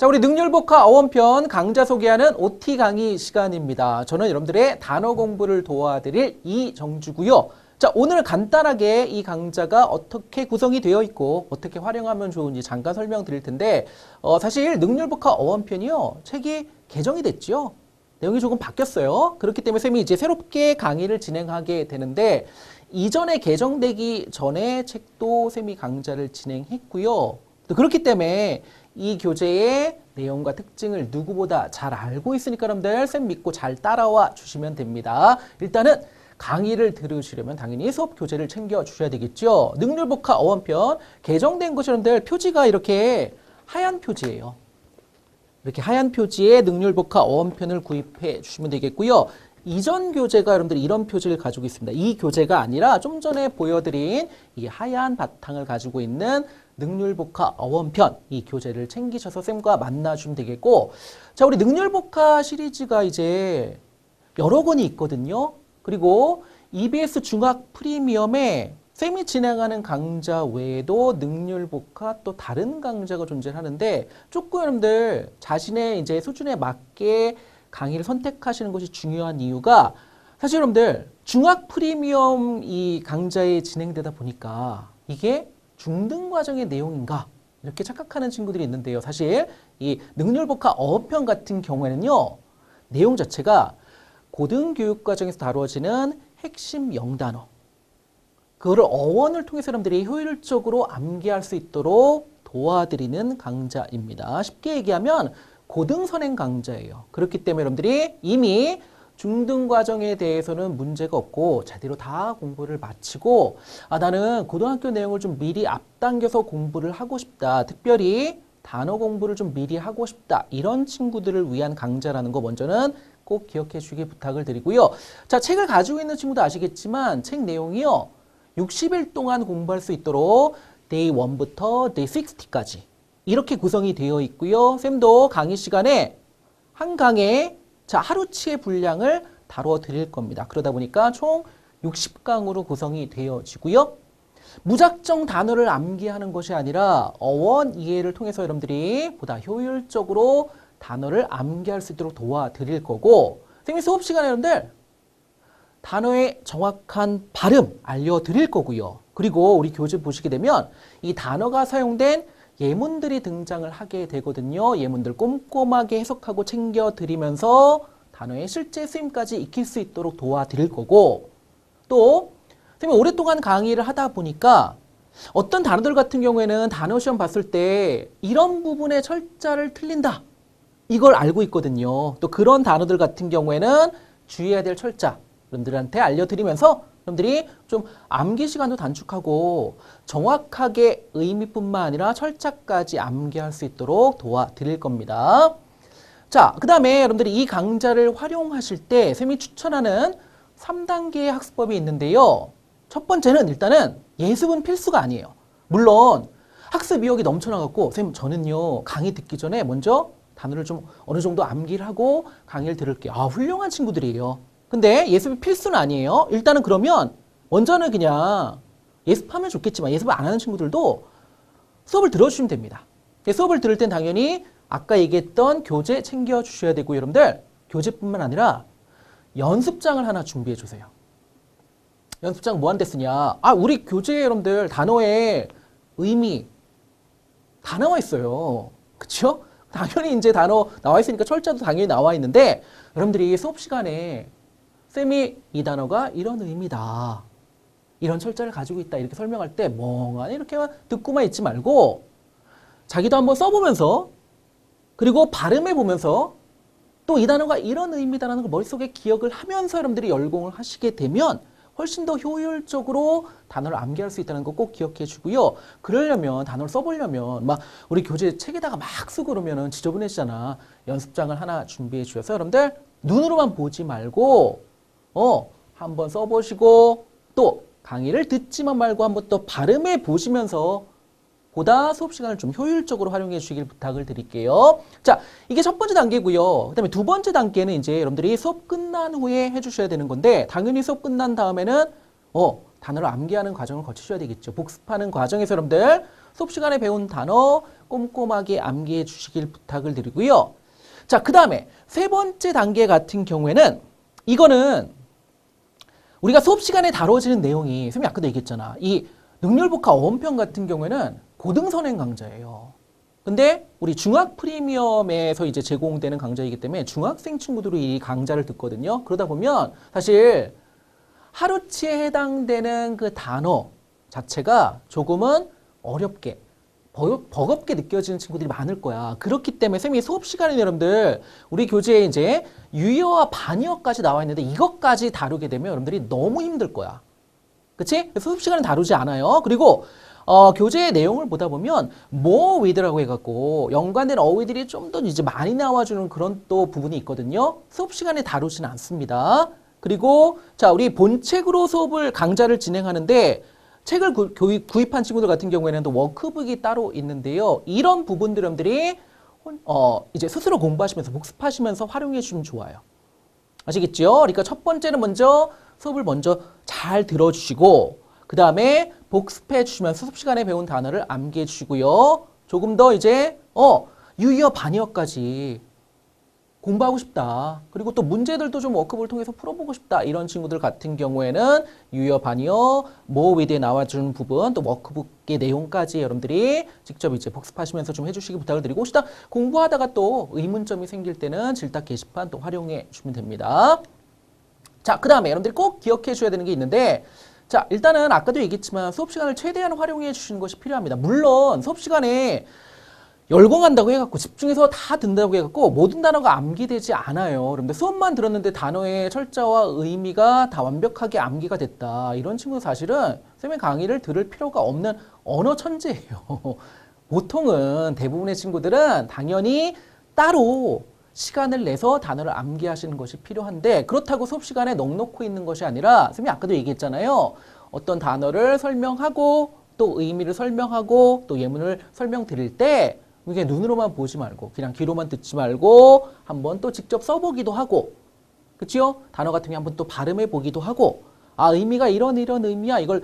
자, 우리 능률복화 어원편 강좌 소개하는 OT 강의 시간입니다. 저는 여러분들의 단어 공부를 도와드릴 이정주고요. 자, 오늘 간단하게 이 강좌가 어떻게 구성이 되어 있고 어떻게 활용하면 좋은지 잠깐 설명드릴 텐데 사실 능률복화 어원편이요. 책이 개정이 됐죠. 내용이 조금 바뀌었어요. 그렇기 때문에 쌤이 이제 새롭게 강의를 진행하게 되는데 이전에 개정되기 전에 책도 쌤이 강좌를 진행했고요. 또 그렇기 때문에 이 교재의 내용과 특징을 누구보다 잘 알고 있으니까 여러분들 쌤 믿고 잘 따라와 주시면 됩니다. 일단은 강의를 들으시려면 당연히 수업 교재를 챙겨 주셔야 되겠죠. 능률복화 어원편 개정된 것이 여러분들 표지가 이렇게 하얀 표지예요. 이렇게 하얀 표지에 능률복화 어원편을 구입해 주시면 되겠고요. 이전 교재가 여러분들 이런 표지를 가지고 있습니다. 이 교재가 아니라 좀 전에 보여드린 이 하얀 바탕을 가지고 있는 능률복화 어원편 이 교재를 챙기셔서 쌤과 만나주시면 되겠고, 자, 우리 능률복화 시리즈가 이제 여러 권이 있거든요. 그리고 EBS 중학 프리미엄에 쌤이 진행하는 강좌 외에도 능률복화 또 다른 강좌가 존재하는데 조금 여러분들 자신의 이제 수준에 맞게 강의를 선택하시는 것이 중요한 이유가 사실 여러분들 중학 프리미엄 이 강좌에 진행되다 보니까 이게 중등 과정의 내용인가 이렇게 착각하는 친구들이 있는데요. 사실 이 능률복화 어원편 같은 경우에는요. 내용 자체가 고등교육 과정에서 다루어지는 핵심 영단어 그거를 어원을 통해서 여러분들이 효율적으로 암기할 수 있도록 도와드리는 강좌입니다. 쉽게 얘기하면 고등선행 강좌예요. 그렇기 때문에 여러분들이 이미 중등 과정에 대해서는 문제가 없고 제대로 다 공부를 마치고 나는 고등학교 내용을 좀 미리 앞당겨서 공부를 하고 싶다. 특별히 단어 공부를 좀 미리 하고 싶다. 이런 친구들을 위한 강좌라는 거 먼저는 꼭 기억해 주시기 부탁을 드리고요. 자, 책을 가지고 있는 친구도 아시겠지만 책 내용이요. 60일 동안 공부할 수 있도록 데이 1부터 데이 60까지 이렇게 구성이 되어 있고요. 쌤도 강의 시간에 한 강에 하루치의 분량을 다루어 드릴 겁니다. 그러다 보니까 총 60강으로 구성이 되어지고요. 무작정 단어를 암기하는 것이 아니라 어원 이해를 통해서 여러분들이 보다 효율적으로 단어를 암기할 수 있도록 도와드릴 거고, 선생님 수업 시간에 여러분들 단어의 정확한 발음 알려드릴 거고요. 그리고 우리 교재 보시게 되면 이 단어가 사용된 예문들이 등장을 하게 되거든요. 예문들 꼼꼼하게 해석하고 챙겨드리면서 단어의 실제 쓰임까지 익힐 수 있도록 도와드릴 거고, 또 선생님 오랫동안 강의를 하다 보니까 어떤 단어들 같은 경우에는 단어 시험 봤을 때 이런 부분의 철자를 틀린다. 이걸 알고 있거든요. 또 그런 단어들 같은 경우에는 주의해야 될 철자 여러분들한테 알려드리면서 여러분들이 좀 암기 시간도 단축하고 정확하게 의미뿐만 아니라 철자까지 암기할 수 있도록 도와드릴 겁니다. 자, 그 다음에 여러분들이 이 강좌를 활용하실 때 쌤이 추천하는 3단계의 학습법이 있는데요. 첫 번째는 일단은 예습은 필수가 아니에요. 물론 학습 의욕이 넘쳐나갖고 쌤 저는요 강의 듣기 전에 먼저 단어를 좀 어느 정도 암기를 하고 강의를 들을게요. 훌륭한 친구들이에요. 근데 예습이 필수는 아니에요. 일단은 그러면 먼저는 그냥 예습하면 좋겠지만 예습을 안 하는 친구들도 수업을 들어주시면 됩니다. 수업을 들을 땐 당연히 아까 얘기했던 교재 챙겨주셔야 되고 여러분들 교재뿐만 아니라 연습장을 하나 준비해 주세요. 연습장 뭐한테 쓰냐? 우리 교재에 여러분들 단어의 의미 다 나와 있어요. 그쵸? 당연히 이제 단어 나와 있으니까 철자도 당연히 나와 있는데 여러분들이 수업 시간에 쌤이 이 단어가 이런 의미다. 이런 철자를 가지고 있다. 이렇게 설명할 때 멍하니 이렇게만 듣고만 있지 말고 자기도 한번 써보면서 그리고 발음해 보면서 또 이 단어가 이런 의미다라는 걸 머릿속에 기억을 하면서 여러분들이 열공을 하시게 되면 훨씬 더 효율적으로 단어를 암기할 수 있다는 거 꼭 기억해 주고요. 그러려면 단어를 써보려면 막 우리 교재 책에다가 막 쓰고 그러면은 지저분해지잖아. 연습장을 하나 준비해 주셔서 여러분들 눈으로만 보지 말고 한번 써보시고 또 강의를 듣지만 말고 한번 또 발음해 보시면서 보다 수업 시간을 좀 효율적으로 활용해 주시길 부탁을 드릴게요. 자, 이게 첫 번째 단계고요. 그 다음에 두 번째 단계는 이제 여러분들이 수업 끝난 후에 해주셔야 되는 건데 당연히 수업 끝난 다음에는 단어를 암기하는 과정을 거치셔야 되겠죠. 복습하는 과정에서 여러분들 수업 시간에 배운 단어 꼼꼼하게 암기해 주시길 부탁을 드리고요. 자, 그 다음에 세 번째 단계 같은 경우에는 이거는 우리가 수업 시간에 다뤄지는 내용이 선생님이 아까도 얘기했잖아. 이 능률복합 어원편 같은 경우에는 고등선행 강좌예요. 근데 우리 중학 프리미엄에서 이제 제공되는 강좌이기 때문에 중학생 친구들이 이 강좌를 듣거든요. 그러다 보면 사실 하루치에 해당되는 그 단어 자체가 조금은 어렵게 버겁게 느껴지는 친구들이 많을 거야. 그렇기 때문에 쌤이 수업 시간에 여러분들 우리 교재에 이제 유의어와 반의어까지 나와 있는데 이것까지 다루게 되면 여러분들이 너무 힘들 거야. 그치? 수업 시간에 다루지 않아요. 그리고 교재의 내용을 보다 보면 more with라고 해갖고 연관된 어휘들이 좀 더 이제 많이 나와주는 그런 또 부분이 있거든요. 수업 시간에 다루지는 않습니다. 그리고 자, 우리 본책으로 수업을 강좌를 진행하는데 책을 구입한 친구들 같은 경우에는 또 워크북이 따로 있는데요. 이런 부분들 여러분들이 이제 스스로 공부하시면서 복습하시면서 활용해 주시면 좋아요. 아시겠죠? 그러니까 첫 번째는 먼저 수업을 먼저 잘 들어주시고 그 다음에 복습해 주시면 수업 시간에 배운 단어를 암기해 주시고요. 조금 더 이제 유의어 반의어까지 공부하고 싶다. 그리고 또 문제들도 좀 워크북을 통해서 풀어보고 싶다. 이런 친구들 같은 경우에는 유의어 반의어, more with에 나와주는 부분, 또 워크북의 내용까지 여러분들이 직접 이제 복습하시면서 좀 해주시기 부탁을 드리고 혹시나 공부하다가 또 의문점이 생길 때는 질탁 게시판 또 활용해 주시면 됩니다. 자, 그 다음에 여러분들이 꼭 기억해 주셔야 되는 게 있는데 자, 일단은 아까도 얘기했지만 수업 시간을 최대한 활용해 주시는 것이 필요합니다. 물론 수업 시간에 열공한다고 해갖고 집중해서 다 듣는다고 해갖고 모든 단어가 암기되지 않아요. 여러분들 수업만 들었는데 단어의 철자와 의미가 다 완벽하게 암기가 됐다. 이런 친구는 사실은 쌤의 강의를 들을 필요가 없는 언어 천재예요. 보통은 대부분의 친구들은 당연히 따로 시간을 내서 단어를 암기하시는 것이 필요한데 그렇다고 수업 시간에 넋놓고 있는 것이 아니라 선생님이 아까도 얘기했잖아요. 어떤 단어를 설명하고 또 의미를 설명하고 또 예문을 설명드릴 때 그냥 눈으로만 보지 말고 그냥 귀로만 듣지 말고 한번 또 직접 써보기도 하고 그치요? 단어 같은 게 한번 또 발음해 보기도 하고 아 의미가 이런 의미야 이걸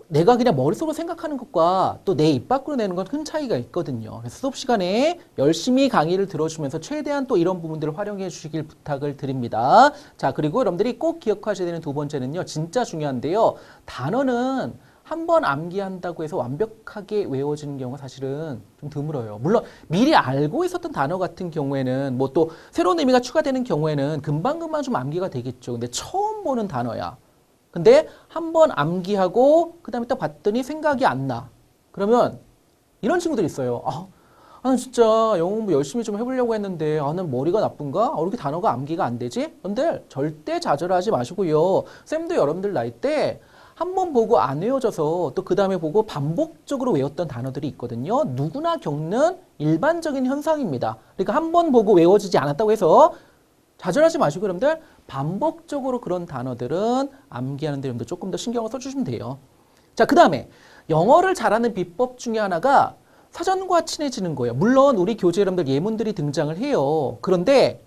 내가 그냥 머릿속으로 생각하는 것과 또 내 입 밖으로 내는 건 큰 차이가 있거든요. 그래서 수업 시간에 열심히 강의를 들어주면서 최대한 또 이런 부분들을 활용해 주시길 부탁을 드립니다. 자, 그리고 여러분들이 꼭 기억하셔야 되는 두 번째는요. 진짜 중요한데요. 단어는 한 번 암기한다고 해서 완벽하게 외워지는 경우가 사실은 좀 드물어요. 물론 미리 알고 있었던 단어 같은 경우에는 뭐 또 새로운 의미가 추가되는 경우에는 금방금방 좀 암기가 되겠죠. 근데 처음 보는 단어야. 근데 한 번 암기하고 그 다음에 딱 봤더니 생각이 안 나. 그러면 이런 친구들이 있어요. 나는 진짜 영어 공부 열심히 좀 해보려고 했는데 나는 머리가 나쁜가? 왜 이렇게 단어가 암기가 안 되지? 근데 절대 좌절하지 마시고요. 쌤도 여러분들 나이 때 한 번 보고 안 외워져서 또 그 다음에 보고 반복적으로 외웠던 단어들이 있거든요. 누구나 겪는 일반적인 현상입니다. 그러니까 한 번 보고 외워지지 않았다고 해서 좌절하지 마시고 여러분들 반복적으로 그런 단어들은 암기하는 데 여러분들 조금 더 신경을 써주시면 돼요. 자, 그 다음에 영어를 잘하는 비법 중에 하나가 사전과 친해지는 거예요. 물론 우리 교재 여러분들 예문들이 등장을 해요. 그런데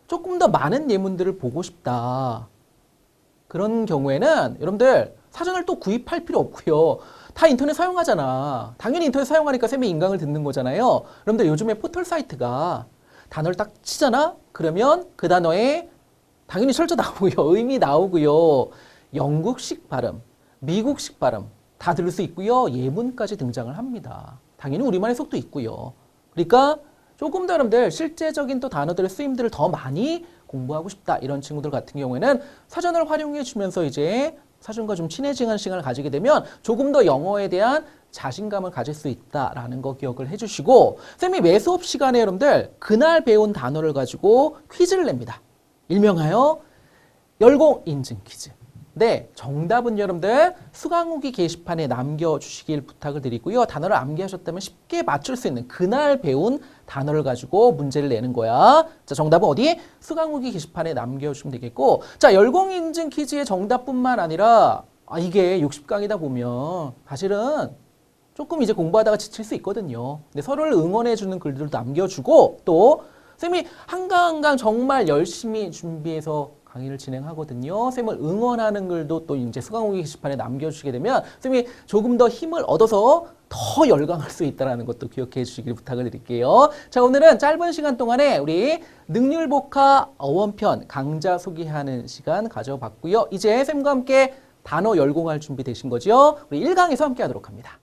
조금 더 많은 예문들을 보고 싶다. 그런 경우에는 여러분들 사전을 또 구입할 필요 없고요. 다 인터넷 사용하잖아. 당연히 인터넷 사용하니까 쌤의 인강을 듣는 거잖아요. 여러분들 요즘에 포털 사이트가 단어를 딱 치잖아? 그러면 그 단어에 당연히 철자 나오고요. 의미 나오고요. 영국식 발음, 미국식 발음 다 들을 수 있고요. 예문까지 등장을 합니다. 당연히 우리말의 속도 있고요. 그러니까 조금 더 여러분들 실제적인 또 단어들의 쓰임들을 더 많이 공부하고 싶다. 이런 친구들 같은 경우에는 사전을 활용해 주면서 이제 사전과 좀 친해지는 시간을 가지게 되면 조금 더 영어에 대한 자신감을 가질 수 있다라는 거 기억을 해주시고 쌤이 매 수업 시간에 여러분들 그날 배운 단어를 가지고 퀴즈를 냅니다. 일명하여 열공 인증 퀴즈. 네, 정답은 여러분들 수강후기 게시판에 남겨주시길 부탁을 드리고요. 단어를 암기하셨다면 쉽게 맞출 수 있는 그날 배운 단어를 가지고 문제를 내는 거야. 자, 정답은 어디? 수강후기 게시판에 남겨주시면 되겠고 자, 열공인증 퀴즈의 정답뿐만 아니라 이게 60강이다 보면 사실은 조금 이제 공부하다가 지칠 수 있거든요. 근데 서로를 응원해주는 글들도 남겨주고 또 쌤이 한강 정말 열심히 준비해서 강의를 진행하거든요. 쌤을 응원하는 글도 또 이제 수강후기 게시판에 남겨주시게 되면 쌤이 조금 더 힘을 얻어서 더 열광할 수 있다는 것도 기억해 주시길 부탁을 드릴게요. 자, 오늘은 짧은 시간 동안에 우리 능률복화 어원편 강좌 소개하는 시간 가져봤고요. 이제 쌤과 함께 단어 열공할 준비 되신 거죠? 우리 1강에서 함께 하도록 합니다.